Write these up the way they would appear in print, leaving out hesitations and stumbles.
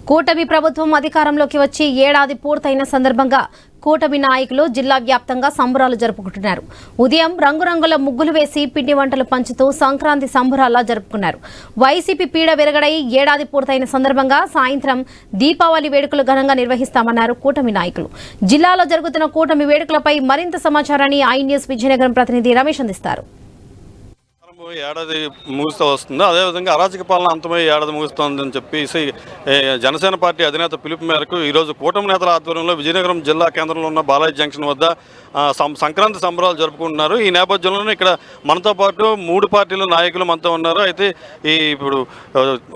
కూటమి ప్రభుత్వం అధికారంలోకి వచ్చి ఏడాది పూర్తయిన సందర్భంగా కూటమి నాయకులు జిల్లా వ్యాప్తంగా సంబరాలు జరుపుకుంటున్నారు. ఉదయం రంగురంగుల ముగ్గులు వేసి పిండి వంటలు పంచుతూ సంక్రాంతి సంబరాల్లా జరుపుకున్నారు. వైసీపీ పీడ విరగడై ఏడాది పూర్తయిన సందర్భంగా సాయంత్రం దీపావళి వేడుకలు ఘనంగా నిర్వహిస్తామన్నారు కూటమి నాయకులు. జిల్లాలో జరుగుతున్న కూటమి వేడుకలపై మరింత సమాచారాన్ని ఐ న్యూస్ విజయనగరం ప్రతినిధి రమేష్ అందిస్తారు. ఏడాది ముగుస్తూ వస్తుంది. అదేవిధంగా అరాచక పాలన అంతమై ఏడాది ముగుస్తోందని చెప్పేసి జనసేన పార్టీ అధినేత పిలుపు మేరకు ఈరోజు కూటమి నేతల ఆధ్వర్యంలో విజయనగరం జిల్లా కేంద్రంలో ఉన్న బాలాజీ జంక్షన్ వద్ద సంక్రాంతి సంబరాలు జరుపుకుంటున్నారు. ఈ నేపథ్యంలోనే ఇక్కడ మనతో పాటు 3 పార్టీల నాయకులు మనతో ఉన్నారు. అయితే ఇప్పుడు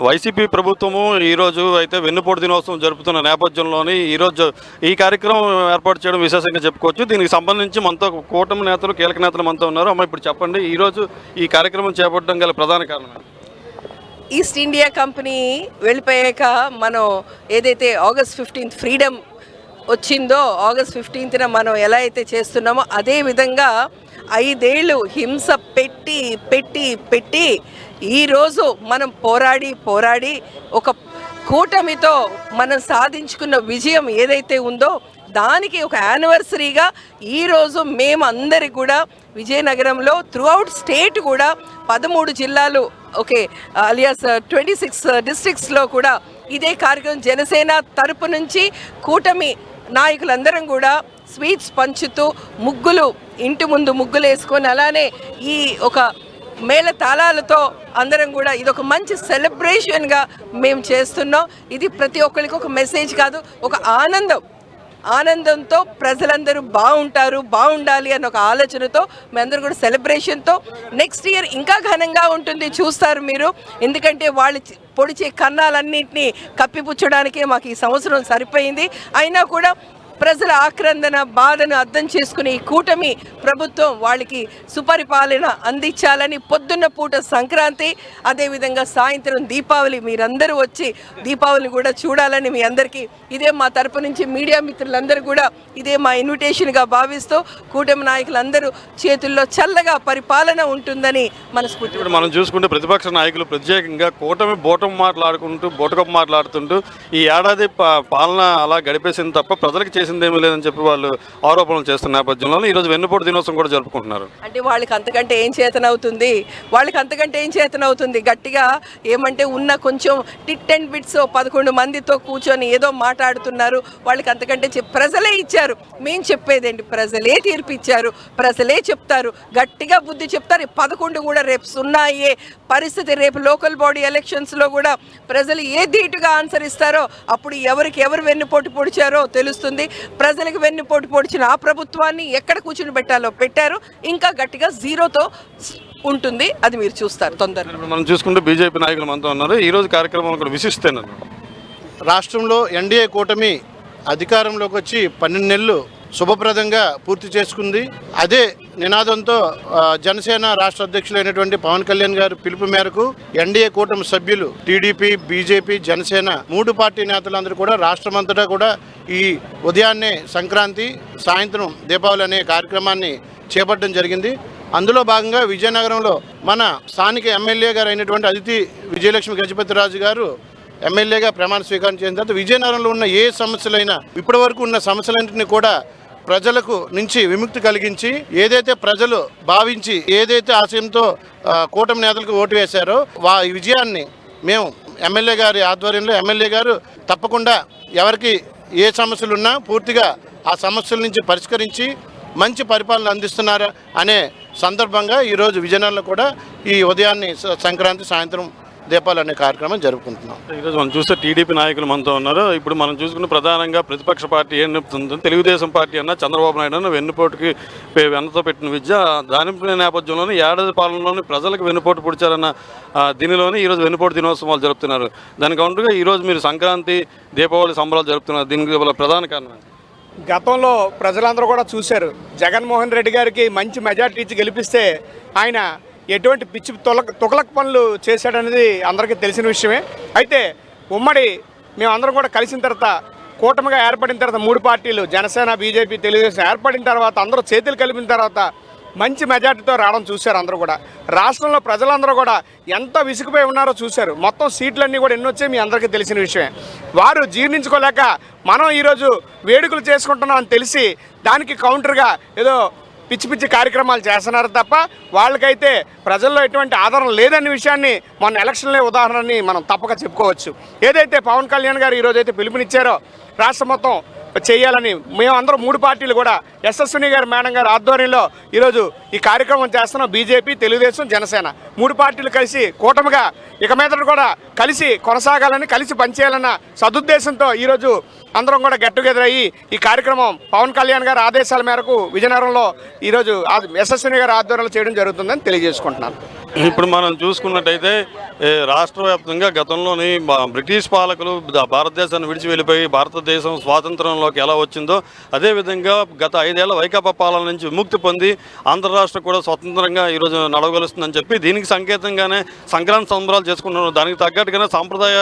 వైసీపీ ప్రభుత్వము ఈరోజు అయితే వెన్నుపోటు దినోత్సవం జరుపుతున్న నేపథ్యంలోని ఈరోజు ఈ కార్యక్రమం ఏర్పాటు చేయడం విశేషంగా చెప్పుకోవచ్చు. దీనికి సంబంధించి మనతో కూటమి నేతలు కీలక నేతలు మనతో ఉన్నారు. అమ్మ, ఇప్పుడు చెప్పండి, ఈరోజు ఈ కార్యక్రమం చేపట్టడం గల ప్రధాన కారణం? ఈస్ట్ ఇండియా కంపెనీ వెళ్ళిపోయాక మనం ఏదైతే ఆగస్ట్ 15 ఫ్రీడమ్ వచ్చిందో, ఆగస్ట్ 15న మనం ఎలా అయితే చేస్తున్నామో అదే విధంగా 5 ఏళ్ళు హింస పెట్టి పెట్టి పెట్టి ఈరోజు మనం పోరాడి ఒక కూటమితో మనం సాధించుకున్న విజయం ఏదైతే ఉందో దానికి ఒక యానివర్సరీగా ఈరోజు మేము అందరి కూడా విజయనగరంలో త్రూఅవుట్ స్టేట్ కూడా 13 జిల్లాలు అలియాస్ 26 డిస్ట్రిక్ట్స్లో కూడా ఇదే కార్యక్రమం జనసేన తరపు నుంచి కూటమి నాయకులందరం కూడా స్వీట్స్ పంచుతూ ముగ్గులు ఇంటి ముందు ముగ్గులు వేసుకొని అలానే ఈ ఒక మేళ తాళాలతో అందరం కూడా ఇదొక మంచి సెలబ్రేషన్గా మేము చేస్తున్నాం. ఇది ప్రతి ఒక్కరికి ఒక మెసేజ్ కాదు, ఒక ఆనందంతో ప్రజలందరూ బాగుండాలి అన్న ఒక ఆలోచనతో మేమందరూ కూడా సెలబ్రేషన్తో నెక్స్ట్ ఇయర్ ఇంకా ఘనంగా ఉంటుంది, చూస్తారు మీరు. ఎందుకంటే వాళ్ళు పొడిచే కన్నాలన్నింటినీ కప్పిపుచ్చడానికే మాకు ఈ సంవత్సరం సరిపోయింది. అయినా కూడా ప్రజల ఆక్రందన బాధను అర్థం చేసుకుని ఈ కూటమి ప్రభుత్వం వాళ్ళకి సుపరిపాలన అందించాలని పొద్దున్న పూట సంక్రాంతి, అదేవిధంగా సాయంత్రం దీపావళి మీరందరూ వచ్చి దీపావళిని కూడా చూడాలని మీ అందరికీ ఇదే మా తరపు నుంచి మీడియా మిత్రులందరూ కూడా ఇదే మా ఇన్విటేషన్గా భావిస్తూ కూటమి నాయకులందరూ చేతుల్లో చల్లగా పరిపాలన ఉంటుందని మనస్ఫూర్తిగా. మనం చూసుకుంటే ప్రతిపక్ష నాయకులు ప్రత్యేకంగా కూటమి బోటకప్పు మాట్లాడుతుంటూ ఈ ఏడాది పాలన అలా గడిపేసింది తప్ప ప్రజలకు చేసిందేమీ లేదని చెప్పి వాళ్ళు ఆరోపణలు చేస్తున్న నేపథ్యంలో ఈరోజు వెన్నుపోటు దినోత్సవం కూడా జరుపుకుంటున్నారు. అంటే వాళ్ళకి అంతకంటే ఏం చేతనవుతుంది గట్టిగా ఏమంటే ఉన్న కొంచెం టిట్ అండ్ బిట్స్ 11 మందితో కూర్చొని ఏదో మాట్లాడుతున్నారు. వాళ్ళకి అంతకంటే ప్రజలే ఇచ్చారు, మేము చెప్పేదేంటి? ప్రజలే తీర్పిచ్చారు, ప్రజలే చెప్తారు, గట్టిగా బుద్ధి చెప్తారు. 11 కూడా రేపు సున్నాయే పరిస్థితి. రేపు లోకల్ బాడీ ఎలక్షన్స్లో కూడా ప్రజలు ఏ ధీటుగా ఆన్సర్ ఇస్తారో అప్పుడు ఎవరు వెన్నుపోటు పొడిచారో తెలుస్తుంది. ప్రజలకు వెన్నుపోటు పొడిచిన ఆ ప్రభుత్వాన్ని ఎక్కడ కూర్చుని పెట్టారు, ఇంకా గట్టిగా 0తో ఉంటుంది. అది మీరు చూస్తారు తొందరగా. మనం చూసుకుంటే బీజేపీ నాయకులు మనతో ఉన్నారు. ఈరోజు కార్యక్రమం కూడా విశిష్టేనన్నారు. రాష్ట్రంలో ఎన్డీఏ కూటమి అధికారంలోకి వచ్చి 12 నెలలు శుభప్రదంగా పూర్తి చేసుకుంది. అదే నినాదంతో జనసేన రాష్ట్ర అధ్యక్షులైనటువంటి పవన్ కళ్యాణ్ గారు పిలుపు మేరకు ఎన్డీఏ కూటమి సభ్యులు టీడీపీ, బీజేపీ, జనసేన 3 పార్టీ నేతలందరూ కూడా రాష్ట్రమంతటా కూడా ఈ ఉదయాన్నే సంక్రాంతి, సాయంత్రం దీపావళి అనే కార్యక్రమాన్ని చేపట్టడం జరిగింది. అందులో భాగంగా విజయనగరంలో మన స్థానిక ఎమ్మెల్యే గారు అయినటువంటి అదితి విజయలక్ష్మి గజపతిరాజు గారు ఎమ్మెల్యేగా ప్రమాణ స్వీకారం చేసిన తర్వాత విజయనగరంలో ఉన్న ఏ సమస్యలైనా ఇప్పటి వరకు ఉన్న సమస్యలన్నింటినీ కూడా ప్రజలకు నుంచి విముక్తి కలిగించి ఏదైతే ప్రజలు భావించి ఏదైతే ఆశయంతో కూటమి నేతలకు ఓటు వేశారో ఈ విజయాన్ని మేము ఎమ్మెల్యే గారి ఆధ్వర్యంలో ఎమ్మెల్యే గారు తప్పకుండా ఎవరికి ఏ సమస్యలు ఉన్నా పూర్తిగా ఆ సమస్యల నుంచి పరిష్కరించి మంచి పరిపాలన అందిస్తున్నారు అనే సందర్భంగా ఈరోజు విజయనగరంలో కూడా ఈ ఉదయాన్ని సంక్రాంతి, సాయంత్రం దీపాలు అనే కార్యక్రమం జరుపుకుంటున్నాం. ఈరోజు మనం చూస్తే టీడీపీ నాయకులు మనతో ఉన్నారు. ఇప్పుడు మనం చూసుకున్న ప్రధానంగా ప్రతిపక్ష పార్టీ ఏం చెప్తుంది, తెలుగుదేశం పార్టీ అన్న చంద్రబాబు నాయుడు అన్న వెన్నుతో పెట్టిన విద్య దాని నేపథ్యంలోనే ఏడాది పాలనలోని ప్రజలకు వెన్నుపోటు పొడిచారన్న దీనిలోనే ఈరోజు వెన్నుపోటు దినోత్సవాలు జరుపుతున్నారు. దానికి కౌంటర్గా ఈరోజు మీరు సంక్రాంతి, దీపావళి సంబరాలు జరుపుతున్నారు. దీనికి వల్ల ప్రధాన కారణం గతంలో ప్రజలందరూ కూడా చూశారు. జగన్మోహన్ రెడ్డి గారికి మంచి మెజార్టీ ఇచ్చి గెలిపిస్తే ఆయన ఎటువంటి పిచ్చి తుగలక్ పనులు చేశాడనేది అందరికీ తెలిసిన విషయమే. అయితే ఉమ్మడి మేమందరం కూడా కలిసిన తర్వాత కూటమిగా ఏర్పడిన తర్వాత 3 పార్టీలు జనసేన, బీజేపీ, తెలుగుదేశం ఏర్పడిన తర్వాత అందరూ చేతులు కలిపిన తర్వాత మంచి మెజార్టీతో రావడం చూశారు అందరూ కూడా. రాష్ట్రంలో ప్రజలందరూ కూడా ఎంత విసిగిపోయి ఉన్నారో చూశారు. మొత్తం సీట్లన్నీ కూడా ఎన్ని వచ్చాయి మీ అందరికీ తెలిసిన విషయమే. వారు జీర్ణించుకోలేక మనం ఈరోజు వేడుకలు చేసుకుంటున్నాం అని తెలిసి దానికి కౌంటర్గా ఏదో పిచ్చి పిచ్చి కార్యక్రమాలు చేస్తున్నారు తప్ప వాళ్ళకైతే ప్రజల్లో ఎటువంటి ఆదరణ లేదనే విషయాన్ని మొన్న ఎలక్షన్లే ఉదాహరణని మనం తప్పక చెప్పుకోవచ్చు. ఏదైతే పవన్ కళ్యాణ్ గారు ఈరోజైతే పిలుపునిచ్చారో రాష్ట్రం మొత్తం చేయాలని మేమందరం 3 పార్టీలు కూడా యశస్విని గారు మేడం గారు ఆధ్వర్యంలో ఈరోజు ఈ కార్యక్రమం చేస్తున్నాం. బీజేపీ, తెలుగుదేశం, జనసేన 3 పార్టీలు కలిసి కూటమిగా ఇక మీద కూడా కలిసి కొనసాగాలని, కలిసి పనిచేయాలన్న సదుద్దేశంతో ఈరోజు అందరం కూడా గెట్ టుగెదర్ అయ్యి ఈ కార్యక్రమం పవన్ కళ్యాణ్ గారి ఆదేశాల మేరకు విజయనగరంలో ఈరోజు యశస్విని గారి ఆధ్వర్యంలో చేయడం జరుగుతుందని తెలియజేసుకుంటున్నాను. ఇప్పుడు మనం చూసుకున్నట్టయితే రాష్ట్ర వ్యాప్తంగా గతంలోని బ్రిటిష్ పాలకులు భారతదేశాన్ని విడిచి వెళ్ళిపోయి భారతదేశం స్వాతంత్రంలోకి ఎలా వచ్చిందో అదేవిధంగా గత 5 ఏళ్ల వైకాపా పాలన నుంచి విముక్తి పొంది ఆంధ్ర రాష్ట్రం కూడా స్వతంత్రంగా ఈరోజు నడవగలుస్తుందని చెప్పి దీనికి సంకేతంగానే సంక్రాంతి సంబరాలు చేసుకుంటున్నారు. దానికి తగ్గట్టుగానే సాంప్రదాయ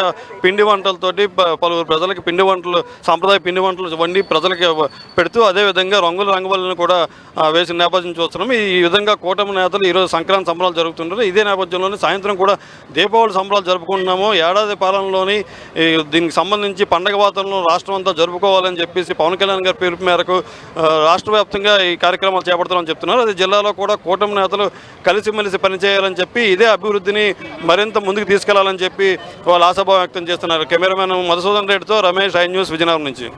పిండి వంటలతోటి పలువురు ప్రజలకి సాంప్రదాయ పిండి వంటలు వండి ప్రజలకి పెడుతూ అదేవిధంగా రంగువల్లిని కూడా వేసిన నేపథ్యం చూస్తున్నాం. ఈ విధంగా కూటమి నేతలు ఈరోజు సంక్రాంతి సంబరాలు జరుగుతుంటారు. ఇదే నేపథ్యంలోనే సాయంత్రం కూడా దీపావళి సంబరాలు జరుపుకుంటున్నాము. ఏడాది పాలనలోని దీనికి సంబంధించి పండగ వాతావరణంలో రాష్ట్రం అంతా జరుపుకోవాలని చెప్పేసి పవన్ కళ్యాణ్ గారి పిలుపు మేరకు రాష్ట్ర వ్యాప్తంగా ఈ కార్యక్రమాలు చేపడతామని చెప్తున్నారు. అదే జిల్లాలో కూడా కూటమి నేతలు కలిసిమెలిసి పనిచేయాలని చెప్పి ఇదే అభివృద్ధిని మరింత ముందుకు తీసుకెళ్లాలని చెప్పి వాళ్ళు ఆశాభావం వ్యక్తం చేస్తున్నారు. కెమెరామెన్ మధుసూదన్ రెడ్డితో రమేష్, ఐ న్యూస్, విజయనగరం నుంచి.